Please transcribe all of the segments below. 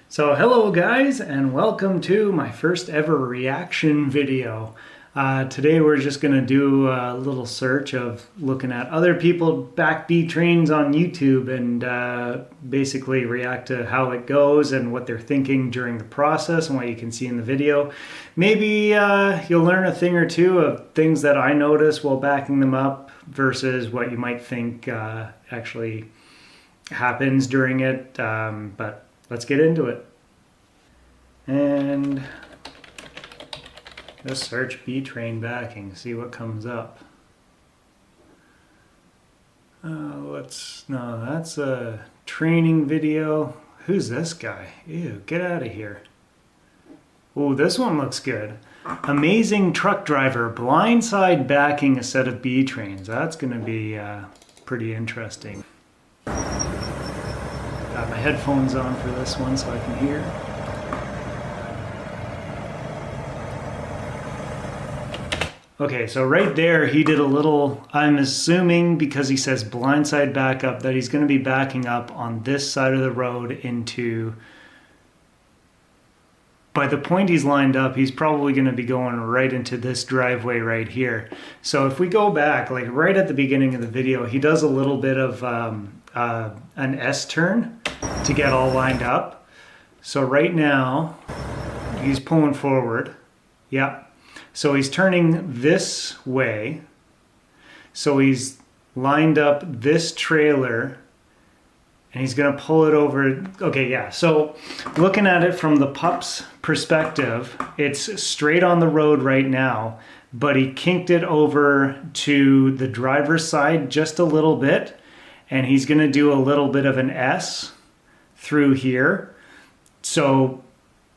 So hello guys, and welcome to my first ever reaction video. Today we're just going to do a little search of looking at other people backbeat trains on YouTube and basically react to how it goes and what they're thinking during the process and what you can see in the video. Maybe you'll learn a thing or two of things that I notice while backing them up versus what you might think actually happens during it, but let's get into it. And let's search B-train backing, see what comes up. No, that's a training video. Who's this guy? Ew, get out of here. Oh, this one looks good. Amazing truck driver, blindside backing a set of B-trains. That's gonna be pretty interesting. Got my headphones on for this one so I can hear. Okay, so right there he did a little, I'm assuming because he says blindside backup, that he's going to be backing up on this side of the road into, by the point he's lined up, he's probably going to be going right into this driveway right here. So if we go back, like right at the beginning of the video, he does a little bit of an S-turn to get all lined up. So right now, he's pulling forward. Yeah. So he's turning this way. So he's lined up this trailer and he's gonna pull it over. Okay, yeah, so looking at it from the pup's perspective, it's straight on the road right now, but he kinked it over to the driver's side just a little bit, and he's gonna do a little bit of an S through here. So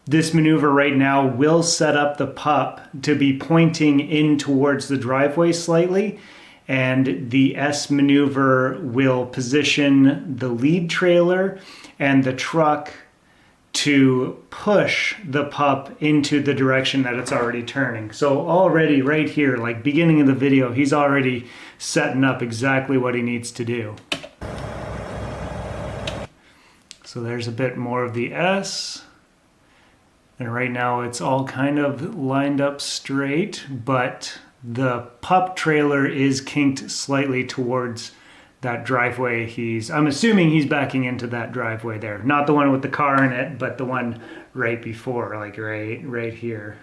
this maneuver right now will set up the pup to be pointing in towards the driveway slightly, and the S maneuver will position the lead trailer and the truck to push the pup into the direction that it's already turning. So already right here, like beginning of the video, he's already setting up exactly what he needs to do. So there's a bit more of the S. And right now it's all kind of lined up straight, but the pup trailer is kinked slightly towards that driveway. I'm assuming he's backing into that driveway there. Not the one with the car in it, but the one right before, like right here.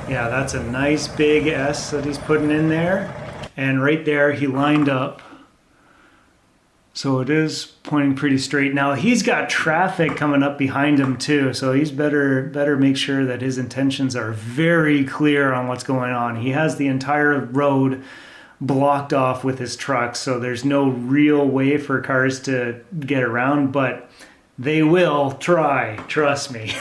Yeah, that's a nice big S that he's putting in there. And right there, he lined up. So it is pointing pretty straight. Now he's got traffic coming up behind him too. So he's better make sure that his intentions are very clear on what's going on. He has the entire road blocked off with his truck. So there's no real way for cars to get around, but they will try, trust me.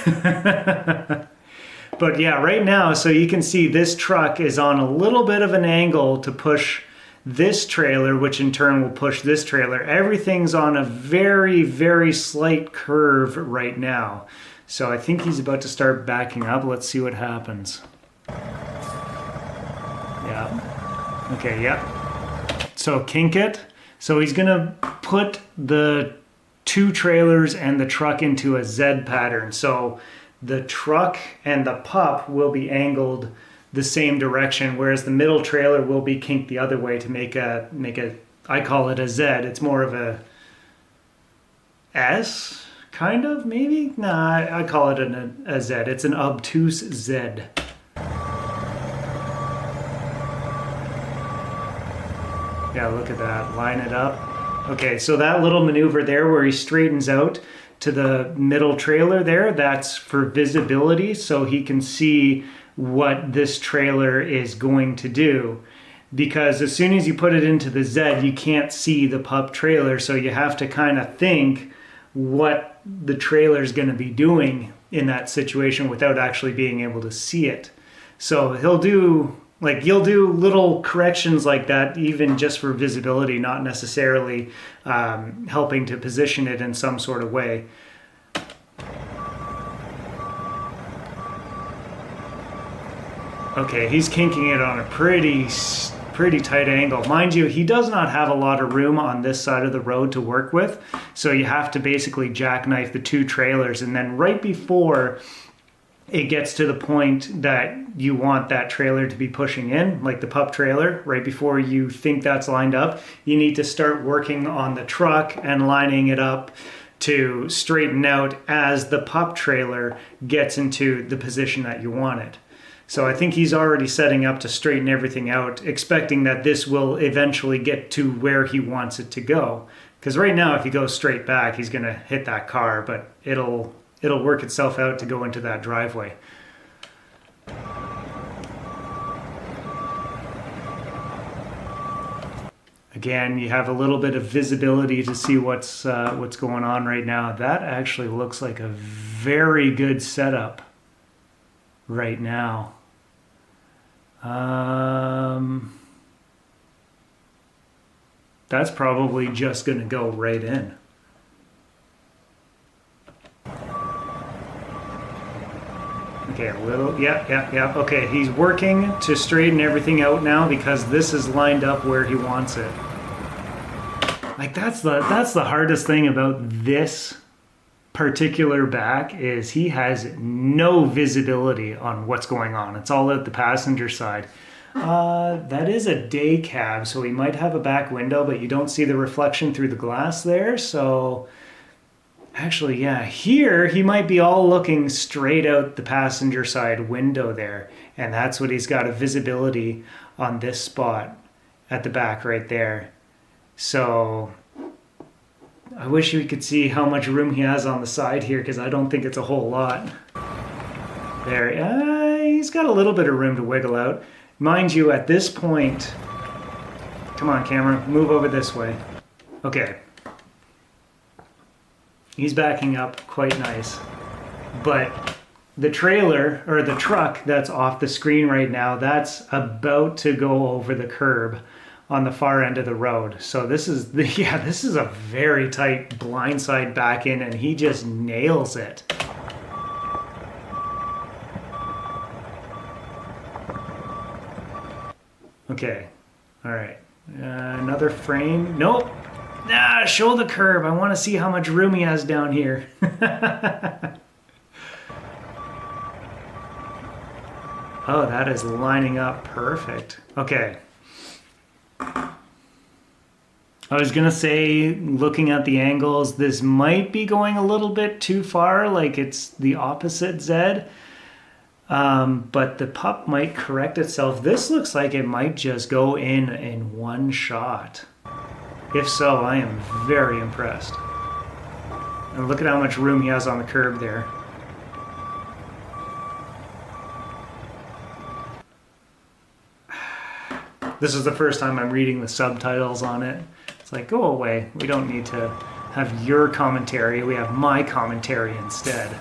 But yeah, right now, so you can see this truck is on a little bit of an angle to push this trailer, which in turn will push this trailer. Everything's on a very, very slight curve right now. So I think he's about to start backing up. Let's see what happens. Yeah. Okay, yeah. So kink it. So he's gonna put the two trailers and the truck into a Z pattern. So the truck and the pup will be angled the same direction, whereas the middle trailer will be kinked the other way to make a, I call it a Z. It's more of a S, kind of, maybe? Nah, I call it a Z. It's an obtuse Z. Yeah, look at that, line it up. Okay, so that little maneuver there where he straightens out to the middle trailer there, that's for visibility, so he can see what this trailer is going to do. Because as soon as you put it into the Z, you can't see the pup trailer, so you have to kind of think what the trailer is going to be doing in that situation without actually being able to see it. So he'll do, like, you'll do little corrections like that even just for visibility, not necessarily helping to position it in some sort of way. Okay, he's kinking it on a pretty tight angle. Mind you, he does not have a lot of room on this side of the road to work with, so you have to basically jackknife the two trailers, and then right before it gets to the point that you want that trailer to be pushing in, like the pup trailer, right before you think that's lined up, you need to start working on the truck and lining it up to straighten out as the pup trailer gets into the position that you want it. So I think he's already setting up to straighten everything out, expecting that this will eventually get to where he wants it to go. Because right now, if he goes straight back, he's gonna hit that car, but it'll work itself out to go into that driveway. Again, you have a little bit of visibility to see what's going on right now. That actually looks like a very good setup right now. That's probably just going to go right in. Okay, a little, yeah. Okay, he's working to straighten everything out now because this is lined up where he wants it. Like that's the hardest thing about this particular back is he has no visibility on what's going on. It's all at the passenger side. That is a day cab, so he might have a back window, but you don't see the reflection through the glass there, so actually, yeah, here he might be all looking straight out the passenger side window there, and that's what he's got a visibility on this spot at the back right there. So I wish we could see how much room he has on the side here, because I don't think it's a whole lot. There, he's got a little bit of room to wiggle out. Mind you, at this point, come on camera, move over this way. Okay. He's backing up quite nice. But the trailer, or the truck that's off the screen right now, that's about to go over the curb on the far end of the road. So this is a very tight blindside back in, and he just nails it. Okay, all right, another frame, nope. Show the curb. I want to see how much room he has down here. Oh, that is lining up perfect. Okay. I was gonna say, looking at the angles, this might be going a little bit too far, like it's the opposite Z. But the pup might correct itself. This looks like it might just go in one shot. If so, I am very impressed. And look at how much room he has on the curb there. This is the first time I'm reading the subtitles on it. It's like, go away. We don't need to have your commentary. We have my commentary instead.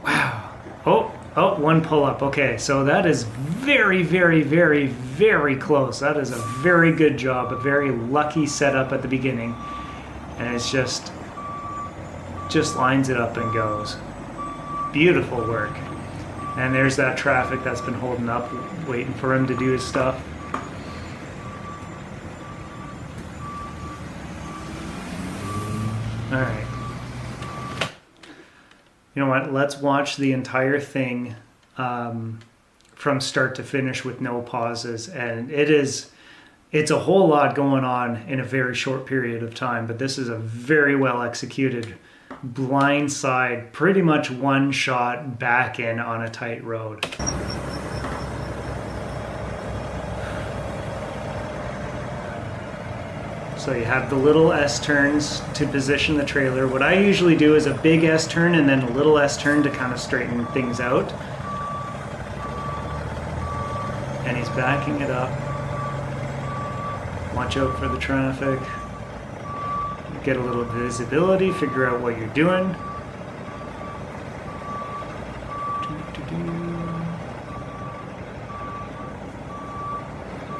Wow. Oh, one pull-up. Okay, so that is very, very, very, very close. That is a very good job, a very lucky setup at the beginning. And it's just lines it up and goes. Beautiful work. And there's that traffic that's been holding up, waiting for him to do his stuff. All right. You know what? Let's watch the entire thing from start to finish with no pauses. And it's a whole lot going on in a very short period of time, but this is a very well executed blind side, pretty much one shot back in on a tight road. So you have the little S-turns to position the trailer. What I usually do is a big S-turn and then a little S-turn to kind of straighten things out. And he's backing it up. Watch out for the traffic. Get a little visibility, figure out what you're doing.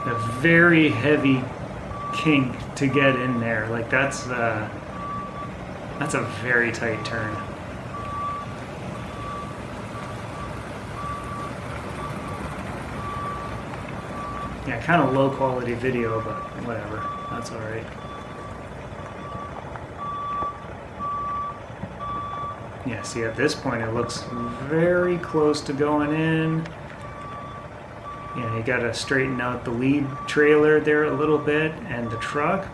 A very heavy kink to get in there. Like that's a very tight turn. Yeah, kind of low quality video, but whatever. That's all right. Yeah, see, at this point it looks very close to going in. Yeah, you gotta straighten out the lead trailer there a little bit and the truck,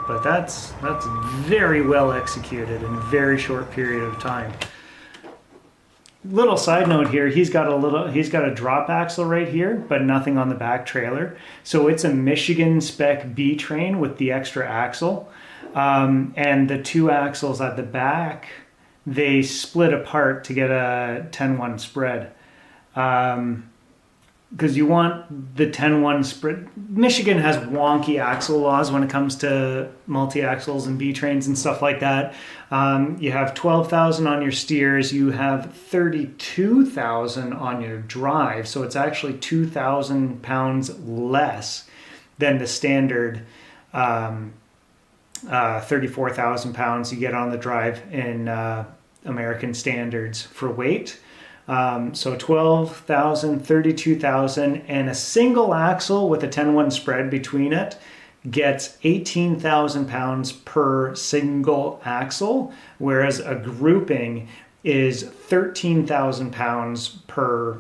but that's very well executed in a very short period of time. Little side note here, he's got a drop axle right here, but nothing on the back trailer. So it's a Michigan spec B train with the extra axle, and the two axles at the back, they split apart to get a 10-1 spread. Because you want the 10-1 spread. Michigan has wonky axle laws when it comes to multi-axles and B trains and stuff like that. You have 12,000 on your steers, you have 32,000 on your drive, so it's actually 2,000 pounds less than the standard 34,000 pounds you get on the drive in American standards for weight. So 12,000, 32,000, and a single axle with a 10-1 spread between it gets 18,000 pounds per single axle, whereas a grouping is 13,000 pounds per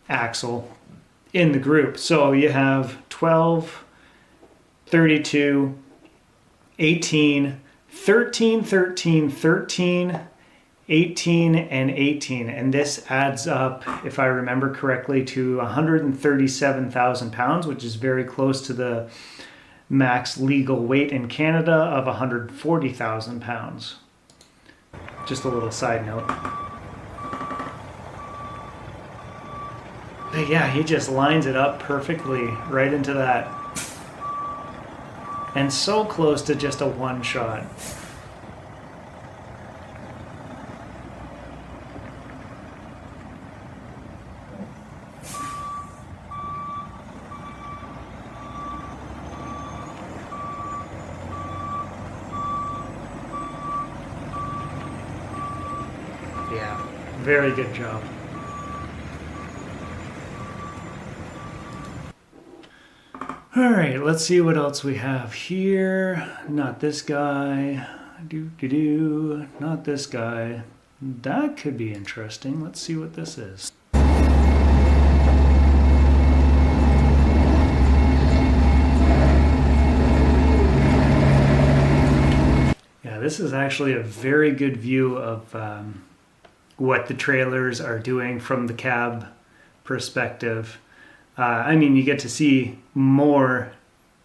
axle in the group. So you have 12, 32, 18, 13, 13, 13, 18 and 18, and this adds up, if I remember correctly, to 137,000 pounds, which is very close to the max legal weight in Canada of 140,000 pounds. Just a little side note. But yeah, he just lines it up perfectly right into that. And so close to just a one shot. Yeah, very good job. All right, let's see what else we have here. Not this guy. Not this guy. That could be interesting. Let's see what this is. Yeah, this is actually a very good view of what the trailers are doing from the cab perspective. I mean, you get to see more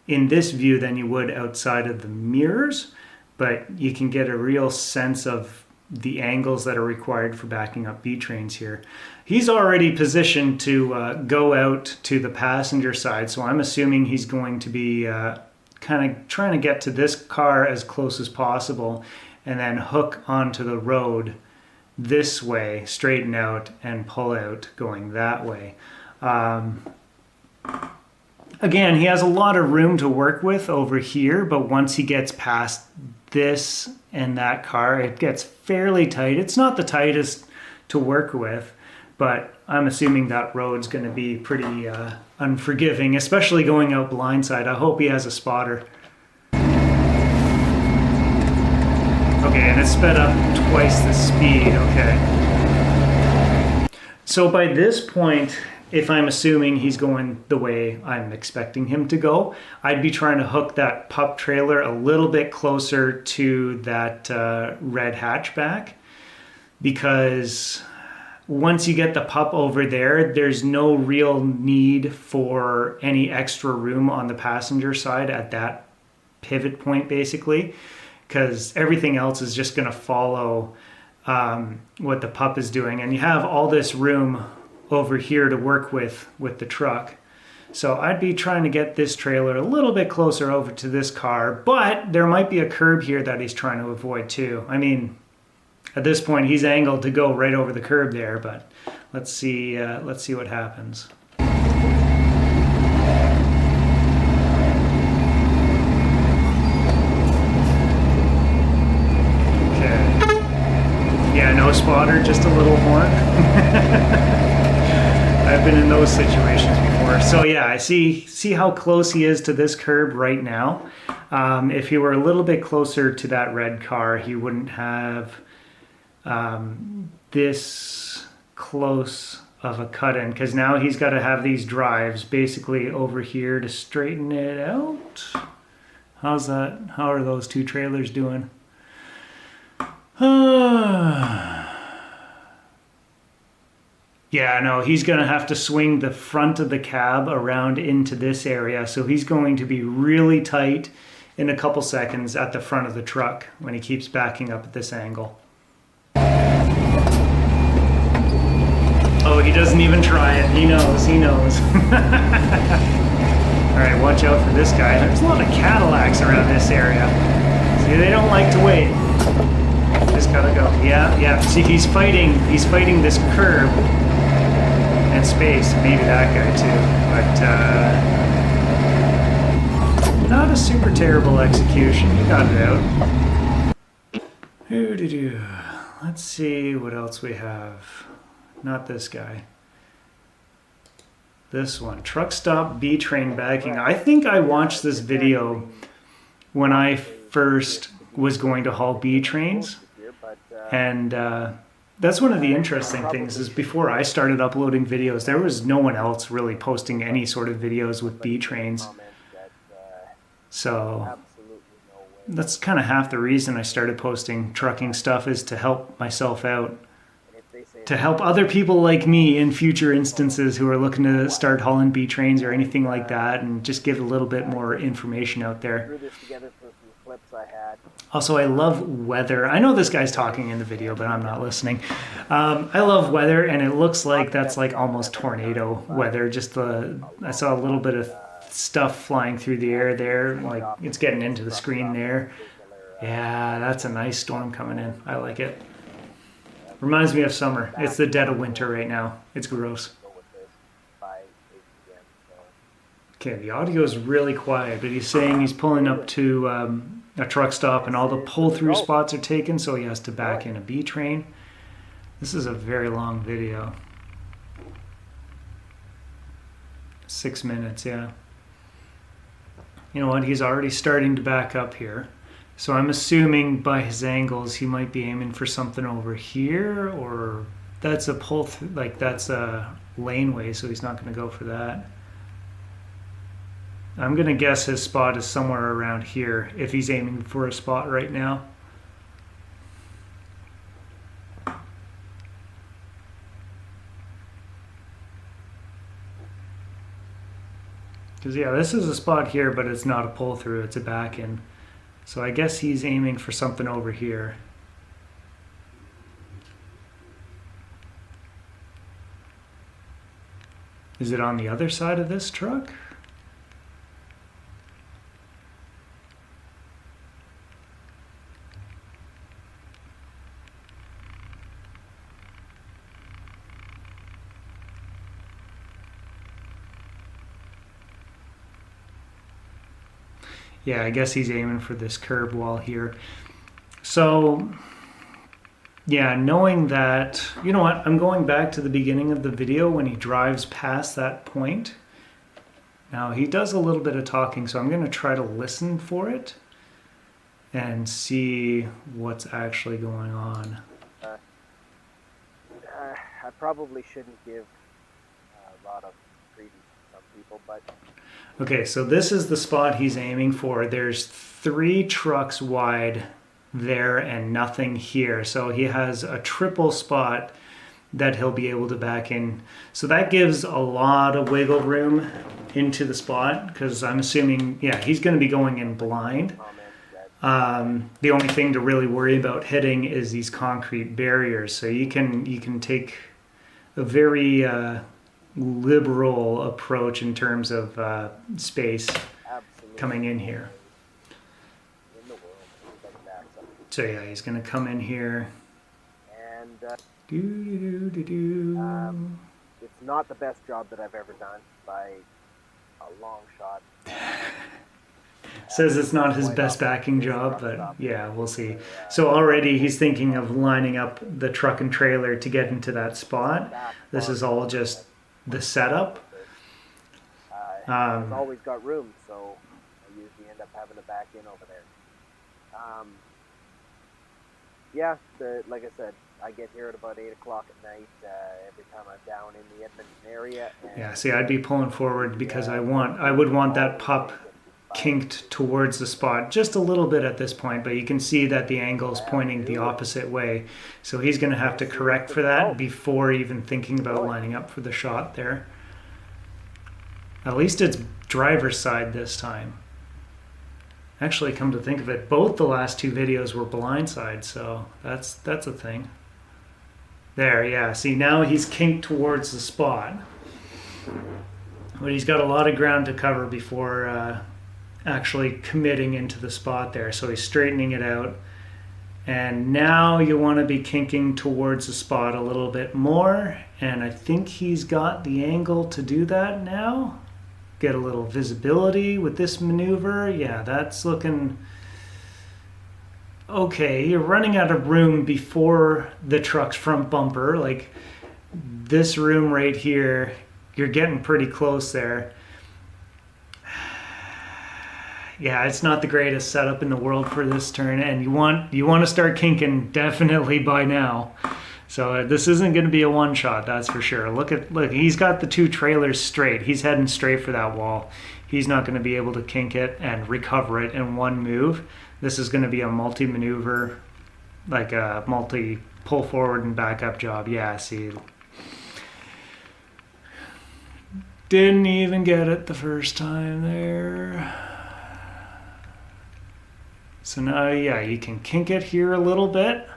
in this view than you would outside of the mirrors, but you can get a real sense of the angles that are required for backing up B trains here. He's already positioned to go out to the passenger side, so I'm assuming he's going to be kind of trying to get to this car as close as possible and then hook onto the road this way, straighten out, and pull out going that way. Again, he has a lot of room to work with over here, but once he gets past this and that car, it gets fairly tight. It's not the tightest to work with, but I'm assuming that road's going to be pretty unforgiving, especially going out blindside. I hope he has a spotter. Okay, and it's sped up twice the speed. Okay. So by this point, if I'm assuming he's going the way I'm expecting him to go, I'd be trying to hook that pup trailer a little bit closer to that red hatchback, because once you get the pup over there, there's no real need for any extra room on the passenger side at that pivot point, basically, because everything else is just going to follow what the pup is doing. And you have all this room over here to work with the truck. So I'd be trying to get this trailer a little bit closer over to this car, but there might be a curb here that he's trying to avoid too. I mean, at this point he's angled to go right over the curb there, but let's see what happens. Okay. Yeah, no spotter, just a little horn. I been in those situations before. So yeah, I see how close he is to this curb right now. If he were a little bit closer to that red car, he wouldn't have this close of a cut in, because now he's got to have these drives basically over here to straighten it out. How's that? How are those two trailers doing? Yeah, no, he's going to have to swing the front of the cab around into this area. So he's going to be really tight in a couple seconds at the front of the truck when he keeps backing up at this angle. Oh, he doesn't even try it. He knows, he knows. All right, watch out for this guy. There's a lot of Cadillacs around this area. See, they don't like to wait. Just gotta go. Yeah, yeah. See, he's fighting this curb and space. Maybe that guy too. But not a super terrible execution. He got it out. Let's see what else we have. Not this guy. This one. Truck stop B train backing. I think I watched this video when I first was going to haul B trains. And that's one of the interesting things is before I started uploading videos, there was no one else really posting any sort of videos with B trains. So that's kind of half the reason I started posting trucking stuff, is to help myself out. To help other people like me in future instances who are looking to start hauling B trains or anything like that, and just give a little bit more information out there. Also, I love weather. I know this guy's talking in the video, but I'm not listening. I love weather, and it looks like that's like almost tornado weather. I saw a little bit of stuff flying through the air there, like it's getting into the screen there. Yeah, that's a nice storm coming in. I like it. Reminds me of summer. It's the dead of winter right now. It's gross. Okay, the audio is really quiet, but he's saying he's pulling up to a truck stop and all the pull-through spots are taken, so he has to back in a B train. This is a very long video. 6 minutes, yeah. You know what? He's already starting to back up here. So I'm assuming by his angles he might be aiming for something over here, or that's a pull through, like that's a laneway, so he's not going to go for that. I'm going to guess his spot is somewhere around here if he's aiming for a spot right now. Because yeah, this is a spot here, but it's not a pull through, it's a back in. So I guess he's aiming for something over here. Is it on the other side of this truck? Yeah, I guess he's aiming for this curb wall here. So, yeah, knowing that, you know what, I'm going back to the beginning of the video when he drives past that point. Now, he does a little bit of talking, so I'm going to try to listen for it and see what's actually going on. I probably shouldn't give a lot of credence to some people, but... Okay, so this is the spot he's aiming for. There's 3 trucks wide there and nothing here. So he has a triple spot that he'll be able to back in. So that gives a lot of wiggle room into the spot, because I'm assuming, yeah, he's going to be going in blind. The only thing to really worry about hitting is these concrete barriers. So you can take a very liberal approach in terms of space coming in here. So yeah, he's going to come in here. And it's not the best job that I've ever done by a long shot. Says it's not his best backing job, but yeah, we'll see. So already he's thinking of lining up the truck and trailer to get into that spot. This is all just the setup. It's always got room, so I usually end up having to back in over there. Yeah, like I said, I get here at about 8 o'clock at night every time I'm down in the Edmonton area. And Yeah, see, I'd be pulling forward because I would want that pup kinked towards the spot just a little bit at this point, but you can see that the angle is pointing the opposite way. So he's going to have to correct for that before even thinking about lining up for the shot there. At least it's driver's side this time. Actually, come to think of it, both the last two videos were blindside, so that's a thing. There, yeah. See, now he's kinked towards the spot. But he's got a lot of ground to cover before actually committing into the spot there. So he's straightening it out. And now you want to be kinking towards the spot a little bit more. And I think he's got the angle to do that now. Get a little visibility with this maneuver. Yeah, that's looking okay. You're running out of room before the truck's front bumper. Like this room right here, you're getting pretty close there. Yeah, it's not the greatest setup in the world for this turn, and you want to start kinking definitely by now. So this isn't going to be a one shot, that's for sure. Look, he's got the two trailers straight. He's heading straight for that wall. He's not going to be able to kink it and recover it in one move. This is going to be a multi-maneuver, like a multi-pull forward and back up job. Yeah, see. Didn't even get it the first time there. So now, yeah, you can kink it here a little bit.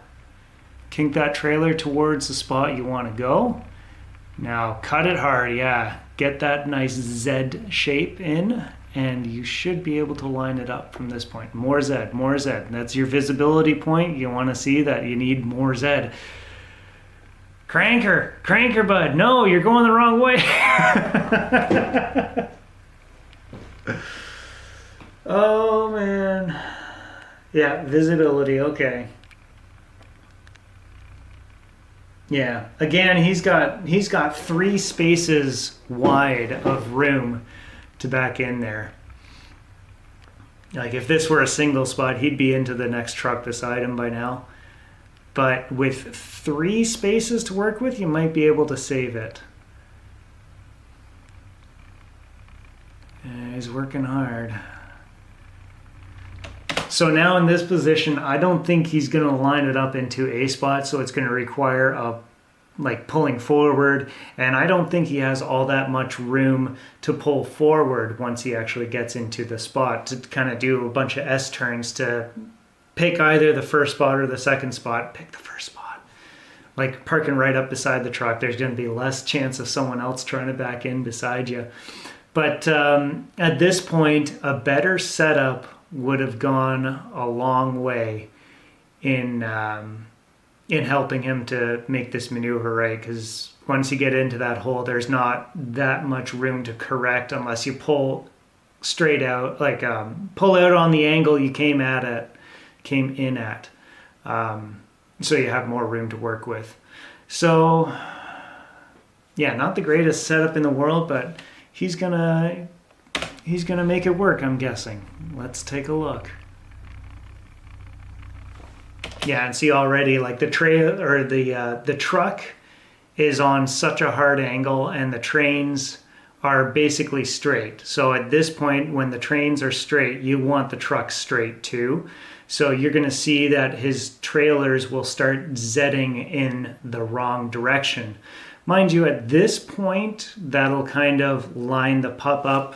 Kink that trailer towards the spot you want to go. Now cut it hard, yeah. Get that nice Z shape in, and you should be able to line it up from this point. More Z, more Z. That's your visibility point. You want to see that you need more Z. Cranker, bud. No, you're going the wrong way. Oh, man. Yeah, visibility, okay. Yeah, again, he's got 3 spaces wide of room to back in there. Like if this were a single spot, he'd be into the next truck beside him by now. But with 3 spaces to work with, you might be able to save it. Yeah, he's working hard. So now in this position, I don't think he's going to line it up into a spot, so it's going to require like pulling forward, and I don't think he has all that much room to pull forward once he actually gets into the spot to kind of do a bunch of S turns to pick either the first spot or the second spot. Pick the first spot. Like parking right up beside the truck, there's going to be less chance of someone else trying to back in beside you. But at this point, a better setup would have gone a long way in helping him to make this maneuver right, because once you get into that hole, there's not that much room to correct unless you pull straight out, like pull out on the angle you came in at. So you have more room to work with. So yeah, not the greatest setup in the world, but he's gonna make it work, I'm guessing. Let's take a look. Yeah, and see already, like the truck is on such a hard angle, and the trains are basically straight. So at this point, when the trains are straight, you want the truck straight too. So you're going to see that his trailers will start zetting in the wrong direction. Mind you, at this point, that'll kind of line the pup up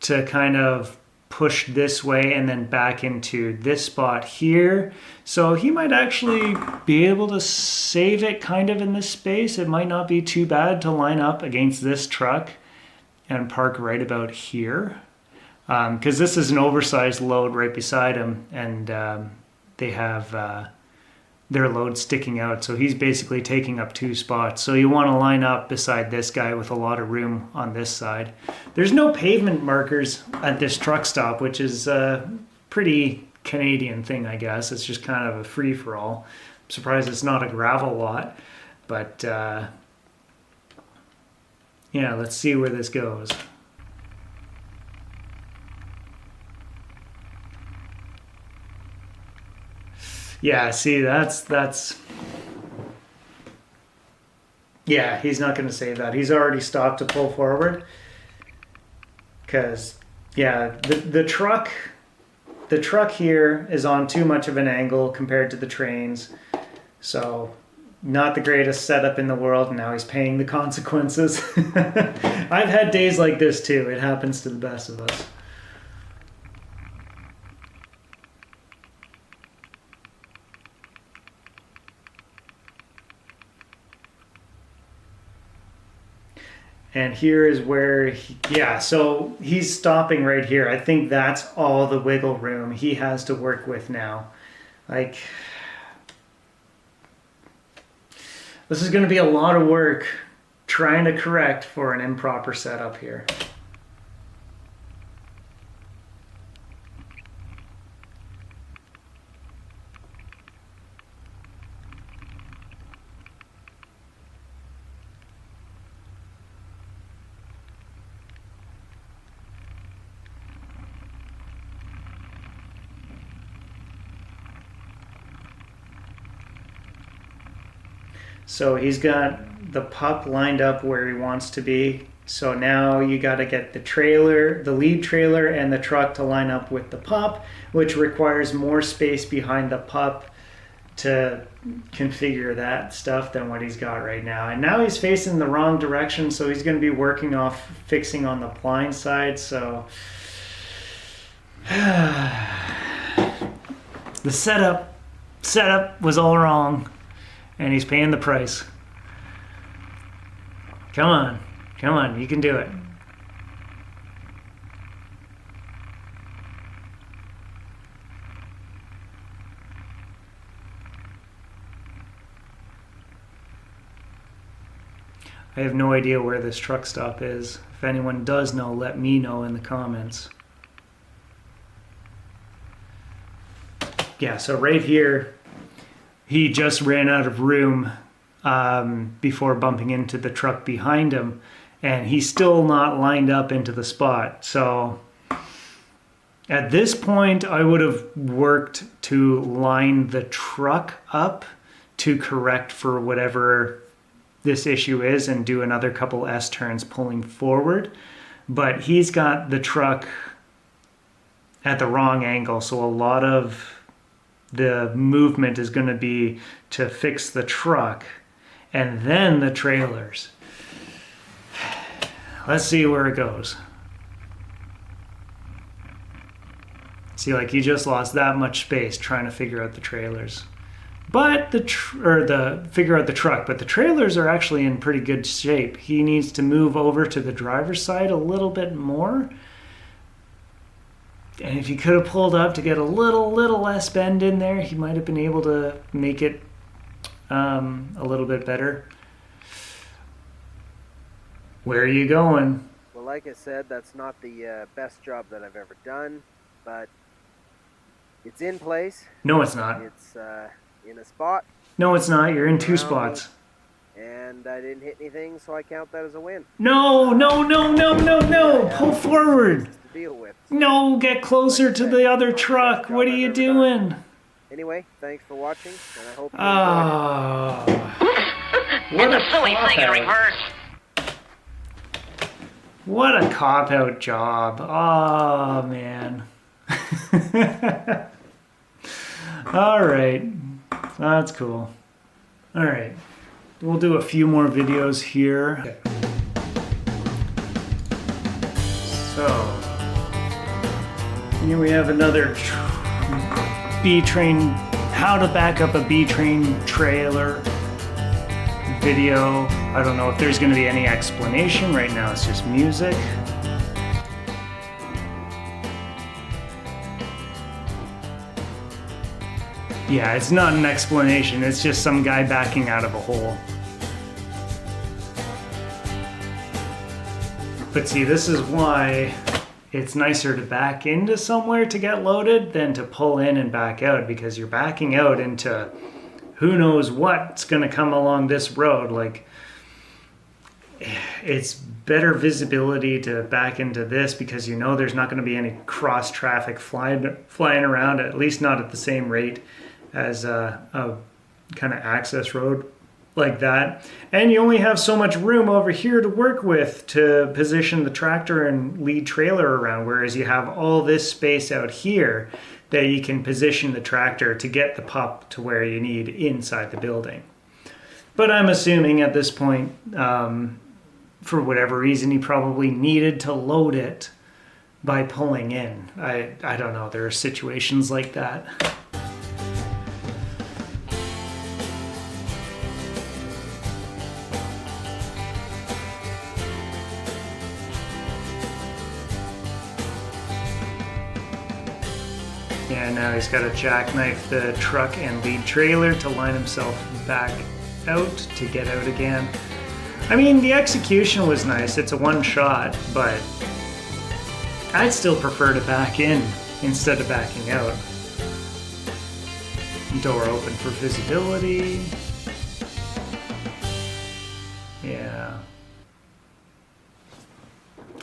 to kind of push this way and then back into this spot here. So he might actually be able to save it kind of in this space. It might not be too bad to line up against this truck and park right about here. Because this is an oversized load right beside him, and they have their load sticking out. So he's basically taking up 2 spots. So you want to line up beside this guy with a lot of room on this side. There's no pavement markers at this truck stop, which is a pretty Canadian thing, I guess. It's just kind of a free-for-all. I'm surprised it's not a gravel lot, but Yeah, let's see where this goes. Yeah, see, that's... Yeah, he's not going to save that. He's already stopped to pull forward. Because, yeah, the truck here is on too much of an angle compared to the trains. So, not the greatest setup in the world. And now he's paying the consequences. I've had days like this too. It happens to the best of us. And here is where, yeah, so he's stopping right here. I think that's all the wiggle room he has to work with now. Like, this is going to be a lot of work trying to correct for an improper setup here. So he's got the pup lined up where he wants to be. So now you got to get the trailer, the lead trailer and the truck to line up with the pup, which requires more space behind the pup to configure that stuff than what he's got right now. And now he's facing the wrong direction, so he's going to be working off fixing on the blind side. So the setup was all wrong. And he's paying the price. Come on, you can do it. I have no idea where this truck stop is. If anyone does know, let me know in the comments. Yeah, so right here, he just ran out of room before bumping into the truck behind him, and he's still not lined up into the spot. So at this point, I would have worked to line the truck up to correct for whatever this issue is and do another couple S-turns pulling forward. But he's got the truck at the wrong angle, so a lot of the movement is going to be to fix the truck and then the trailers. Let's see where it goes. See, like, you just lost that much space trying to figure out the trailers. But figure out the truck, but the trailers are actually in pretty good shape. He needs to move over to the driver's side a little bit more. And if he could have pulled up to get a little less bend in there, he might have been able to make it a little bit better. Where are you going? Well, like I said, that's not the best job that I've ever done, but it's in place. No, it's not. It's in a spot. No, it's not. You're in two spots. And I didn't hit anything, so I count that as a win. No. Pull forward. To deal with. No, get closer to the other truck. What are you doing? Anyway, thanks for watching, and I hope you enjoyed it. What a silly thing in reverse. What a cop-out job. Oh, man. All right. That's cool. All right. We'll do a few more videos here. Okay. So, here we have another B-train, how to back up a B-train trailer video. I don't know if there's going to be any explanation. Right now it's just music. Yeah, it's not an explanation. It's just some guy backing out of a hole. But see, this is why it's nicer to back into somewhere to get loaded than to pull in and back out, because you're backing out into who knows what's going to come along this road. Like, it's better visibility to back into this because you know there's not going to be any cross traffic flying around, at least not at the same rate as a kind of access road like that. And you only have so much room over here to work with to position the tractor and lead trailer around, whereas you have all this space out here that you can position the tractor to get the pup to where you need inside the building. But I'm assuming at this point, for whatever reason, he probably needed to load it by pulling in. I don't know, there are situations like that. And now he's got to jackknife the truck and lead trailer to line himself back out to get out again. I mean, the execution was nice. It's a one shot, but I'd still prefer to back in instead of backing out. Door open for visibility. Yeah.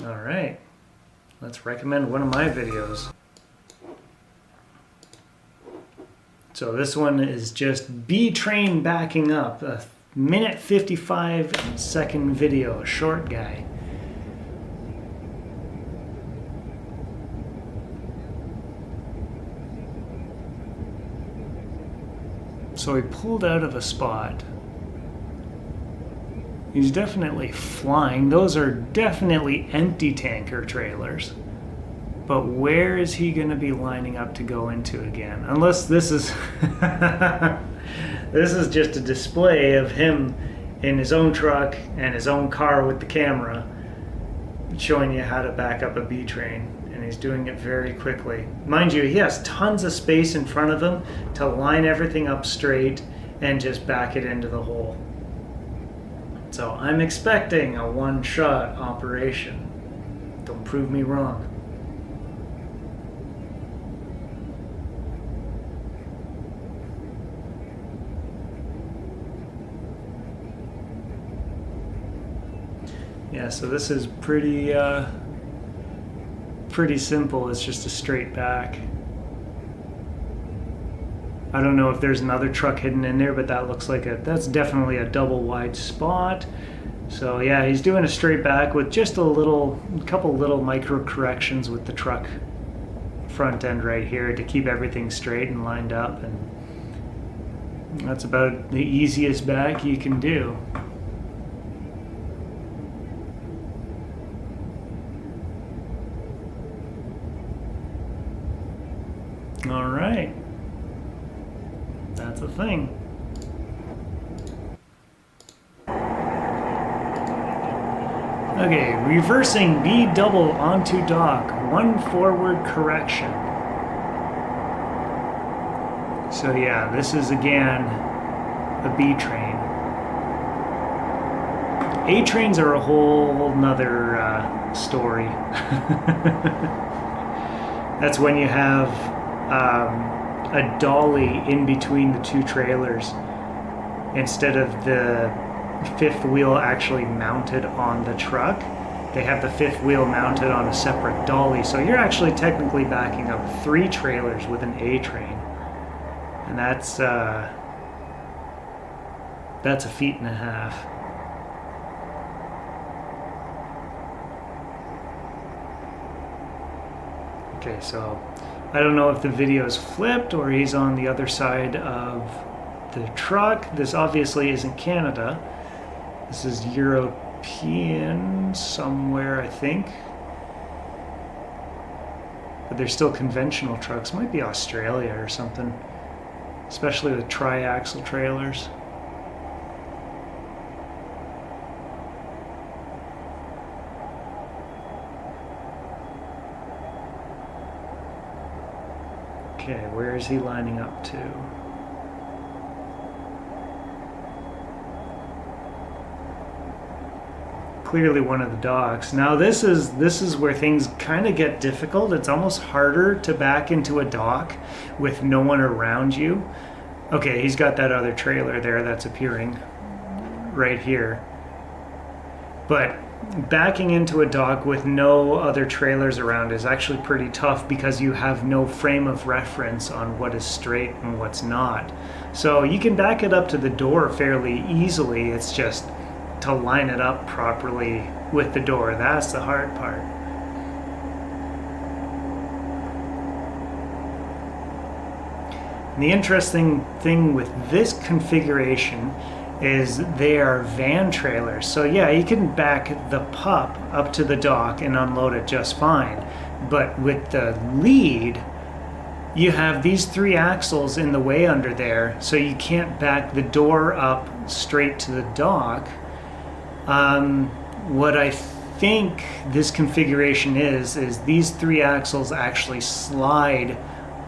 All right. Let's recommend one of my videos. So this one is just B-Train backing up, a minute 55-second video, short guy. So he pulled out of a spot. He's definitely flying. Those are definitely empty tanker trailers. But where is he going to be lining up to go into again? Unless this is this is just a display of him in his own truck and his own car with the camera showing you how to back up a B-train, and he's doing it very quickly. Mind you, he has tons of space in front of him to line everything up straight and just back it into the hole. So I'm expecting a one-shot operation. Don't prove me wrong. Yeah, so this is pretty simple. It's just a straight back. I don't know if there's another truck hidden in there, but that looks like that's definitely a double wide spot. So yeah, he's doing a straight back with just a couple little micro corrections with the truck front end right here to keep everything straight and lined up, and that's about the easiest back you can do. All right, that's a thing. Okay, reversing B double onto dock, one forward correction. So yeah, this is again a B train. A trains are a whole nother story. That's when you have a dolly in between the two trailers instead of the fifth wheel actually mounted on the truck. They have the fifth wheel mounted on a separate dolly, so you're actually technically backing up 3 trailers with an A train, and that's a feet and a half. Okay, so I don't know if the video is flipped or he's on the other side of the truck. This obviously isn't Canada. This is European somewhere, I think. But they're still conventional trucks. Might be Australia or something, especially with tri-axle trailers. Okay, where is he lining up to? Clearly one of the docks. Now this is where things kind of get difficult. It's almost harder to back into a dock with no one around you. Okay, he's got that other trailer there that's appearing right here. But backing into a dock with no other trailers around is actually pretty tough because you have no frame of reference on what is straight and what's not. So you can back it up to the door fairly easily. It's just to line it up properly with the door. That's the hard part. And the interesting thing with this configuration is they are van trailers. So yeah, you can back the pup up to the dock and unload it just fine. But with the lead, you have these 3 axles in the way under there, so you can't back the door up straight to the dock. What I think this configuration is these 3 axles actually slide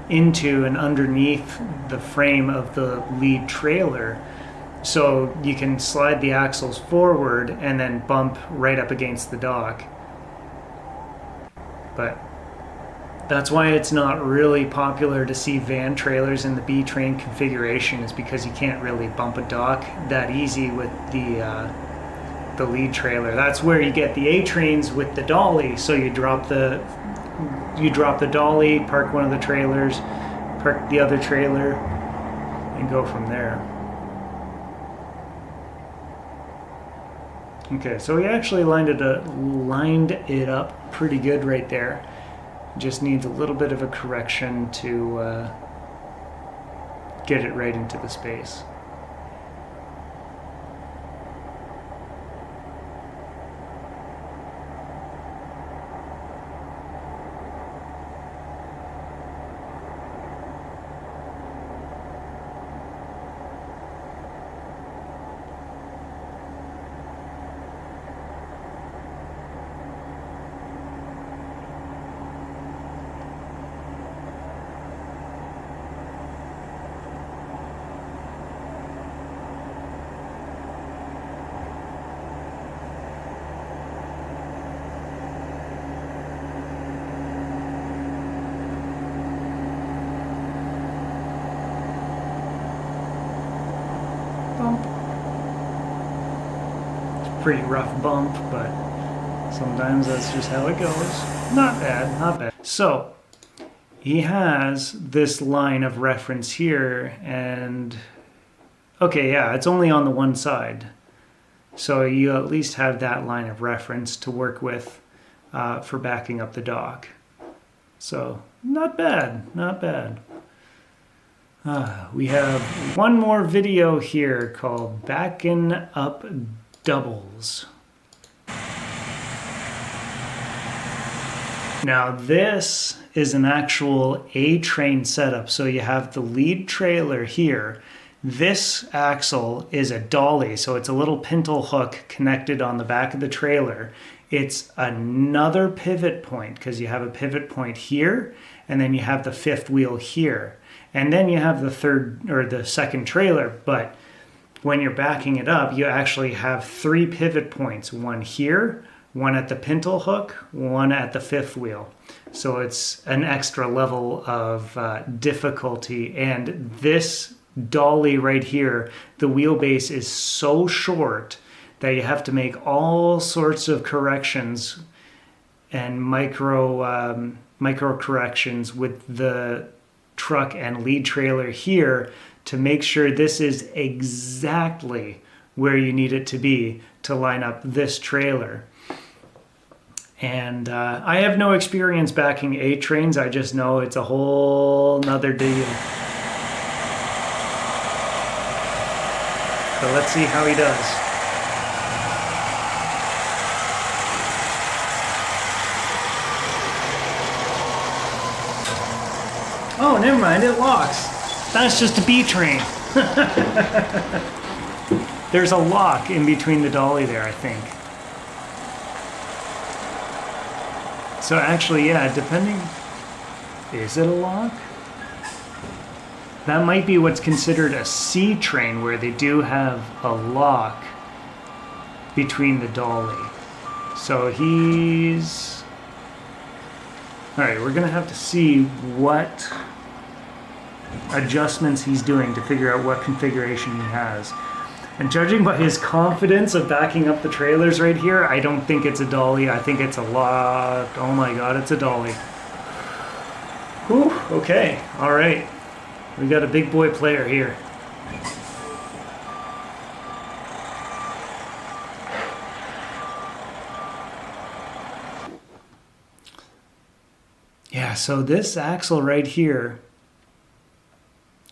into and underneath the frame of the lead trailer. So you can slide the axles forward and then bump right up against the dock. But that's why it's not really popular to see van trailers in the B-train configuration, is because you can't really bump a dock that easy with the lead trailer. That's where you get the A-trains with the dolly. So you drop the dolly, park one of the trailers, park the other trailer, and go from there. Okay, so we actually lined it up pretty good right there. Just needs a little bit of a correction to get it right into the space. Bump. It's a pretty rough bump, but sometimes that's just how it goes. Not bad, not bad. So he has this line of reference here, and okay, yeah, it's only on the one side. So you at least have that line of reference to work with for backing up the dock. So not bad, not bad. We have one more video here called Backing Up Doubles. Now this is an actual A-train setup. So you have the lead trailer here. This axle is a dolly, so it's a little pintle hook connected on the back of the trailer. It's another pivot point because you have a pivot point here, and then you have the 5th wheel here. And then you have the third or the second trailer, but when you're backing it up, you actually have 3 pivot points, one here, one at the pintle hook, one at the 5th wheel. So it's an extra level of difficulty. And this dolly right here, the wheelbase is so short that you have to make all sorts of corrections and micro corrections with the truck and lead trailer here to make sure this is exactly where you need it to be to line up this trailer. And I have no experience backing A-trains. I just know it's a whole nother deal. So let's see how he does. Oh, never mind, it locks. That's just a B-train. There's a lock in between the dolly there, I think. So actually, yeah, depending... Is it a lock? That might be what's considered a C-train, where they do have a lock between the dolly. So he's... Alright, we're going to have to see what adjustments he's doing to figure out what configuration he has. And judging by his confidence of backing up the trailers right here, I don't think it's a dolly. I think it's a lot. Oh my god, it's a dolly. Whew, okay, all right. We got a big boy player here. Yeah, so this axle right here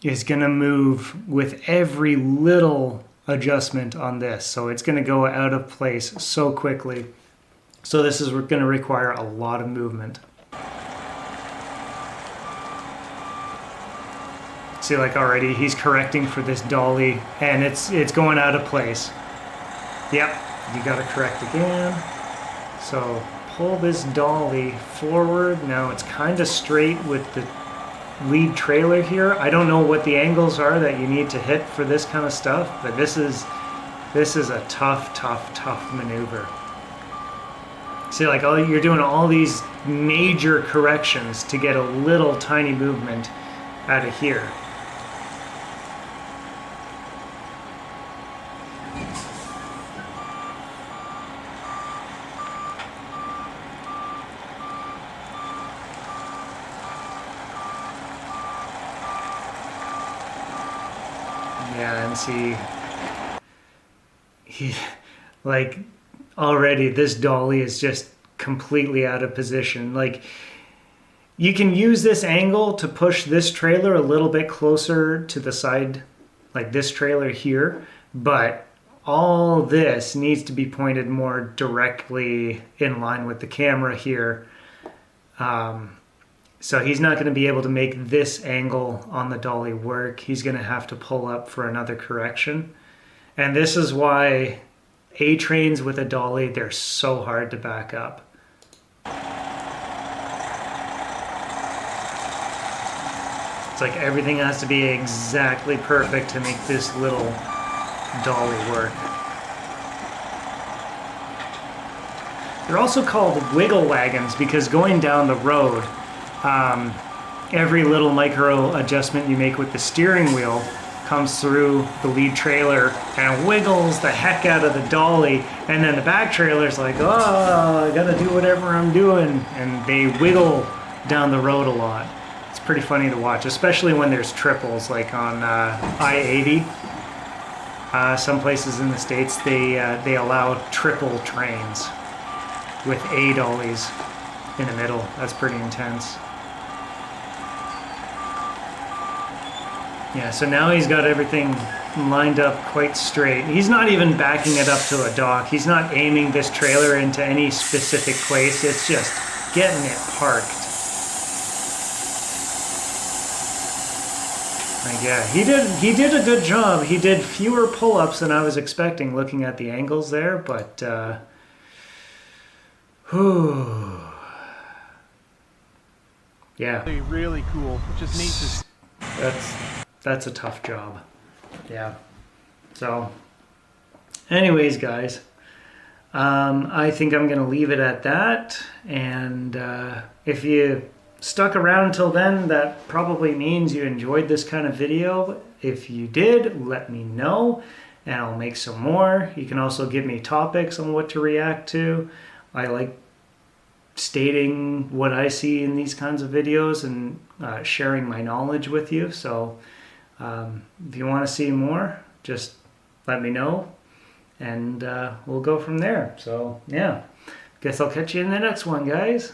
is going to move with every little adjustment on this. So it's going to go out of place so quickly. So this is going to require a lot of movement. See, like already he's correcting for this dolly and it's going out of place. Yep, you got to correct again. So pull this dolly forward. Now it's kind of straight with the lead trailer here. I don't know what the angles are that you need to hit for this kind of stuff, but this is a tough maneuver. See, like you're doing all these major corrections to get a little tiny movement out of here. Yeah, and see, like already this dolly is just completely out of position. Like you can use this angle to push this trailer a little bit closer to the side, like this trailer here, but all this needs to be pointed more directly in line with the camera here. So he's not going to be able to make this angle on the dolly work. He's going to have to pull up for another correction. And this is why A-trains with a dolly, they're so hard to back up. It's like everything has to be exactly perfect to make this little dolly work. They're also called wiggle wagons because going down the road, every little micro adjustment you make with the steering wheel comes through the lead trailer and wiggles the heck out of the dolly, and then the back trailer's like, oh, I gotta do whatever I'm doing, and they wiggle down the road a lot. It's pretty funny to watch, especially when there's triples, like on I-80. Some places in the States, they allow triple trains with A dollies in the middle. That's pretty intense. Yeah, so now he's got everything lined up quite straight. He's not even backing it up to a dock. He's not aiming this trailer into any specific place. It's just getting it parked. Like, yeah, he did a good job. He did fewer pull-ups than I was expecting looking at the angles there, but whew. Yeah. Really cool. Just neat to That's a tough job. Yeah. So, anyways, guys, I think I'm going to leave it at that. And if you stuck around till then, that probably means you enjoyed this kind of video. If you did, let me know, and I'll make some more. You can also give me topics on what to react to. I like stating what I see in these kinds of videos and sharing my knowledge with you. So if you want to see more, just let me know, and we'll go from there. So yeah, guess I'll catch you in the next one, guys.